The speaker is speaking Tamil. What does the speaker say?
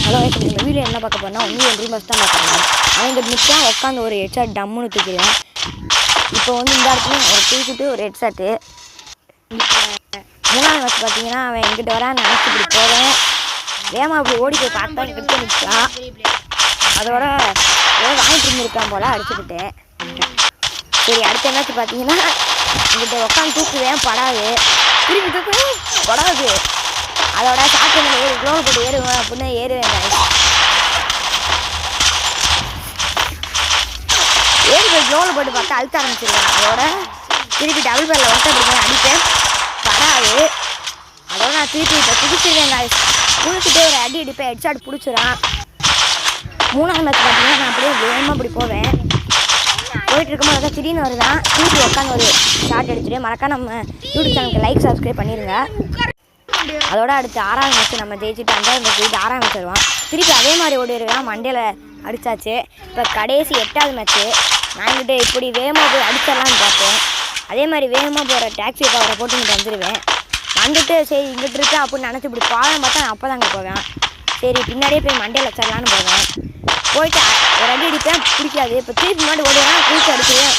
ஹலோ இந்த வீடியோ என்ன பார்க்க போனால் ஒன்லி ஒன் ரூம் தான் பார்க்குறேன். அவன் இங்கே நிற்கான் உட்காந்து ஒரு ஹெட்ஷாட் டம்முன்னு தூக்கிடுவேன். இப்போ வந்து இந்த இடத்துல ஒரு தூக்கிட்டு ஒரு ஹெட்ஷாட்டு. மூணாவது மேட்ச் பார்த்தீங்கன்னா அவன் எங்கிட்ட வரான்னு நினச்சி இப்படி போவேன். வேகமாக அப்படி ஓடி போய் பார்த்தா எங்கிட்ட நிற்கான். அதோட ஏதோ வாங்கிட்டு இருந்திருக்கான் போல் அடிச்சுக்கிட்டேன். சரி அடுத்த மேட்ச் பார்த்தீங்கன்னா எங்கிட்ட உட்காந்து தூக்குவேன், படாது. திருப்பி தூக்குவேன், படாது. அதோட சாக்கு மேலே க்ளோவ் போட்டு ஏறுவேன் அப்படின்னு ஏறுவேன். ஏறி போய் க்ளோவில் போட்டு பார்த்தா அழுத்த ஆரம்பிச்சிருவேன். அதோட திருப்பி டபுள் பேரில் ஒருத்த பிடிப்பேன், அடிப்பேன், படாது. அதோட நான் திருப்பி இப்போ பிடிச்சிருவேன். குளிச்சுட்டு ஒரு அடி அடிப்பேன், ஹெட்ஷாட் பிடிச்சிடான். மூணாவது மேட்ச் பார்த்தீங்கன்னா நான் அப்படியே வேகமாக அப்படி போவேன். போயிட்டு இருக்கும்போது அதான் திடீர்னு வருதான். திருப்பி உட்காந்து ஒரு ஷார்ட் அடிச்சுட்டு மறக்காம நம்ம யூடியூப் சேனலுக்கு லைக் சப்ஸ்கிரைப் பண்ணிடுங்க. அதோட அடுத்து 6வது மேட்ச் நம்ம ஜெயிச்சுட்டு 5வது மேட்ச் ஜெயிச்சு 6வது மேட்ச் வருவான். திருப்பி அதே மாதிரி ஓடிடுவேன், மண்டையில் அடித்தாச்சு. இப்போ கடைசி 8வது மேட்ச்சு நான் இங்கிட்ட இப்படி வேகமாக போய் அடிச்சிடலான்னு பார்த்தேன். அதே மாதிரி வேகமாக போகிற டாக்ஸி கவரை போட்டு இங்கிட்ட வந்துடுவேன். வந்துட்டு சரி இங்கிட்ட இருக்கேன் அப்படின்னு நினச்சி இப்படி பாலம் பார்த்தா நான் அப்போ தான் அங்கே போவேன். சரி பின்னாடியே போய் மண்டையில் வச்சிடலான்னு போவேன். போயிட்டு ஒரு அடி அடிப்பேன், பிடிக்காது. இப்போ திருப்பி முன்னாடி ஓடுவேன், குளிச்சு அடிச்சுவேன்,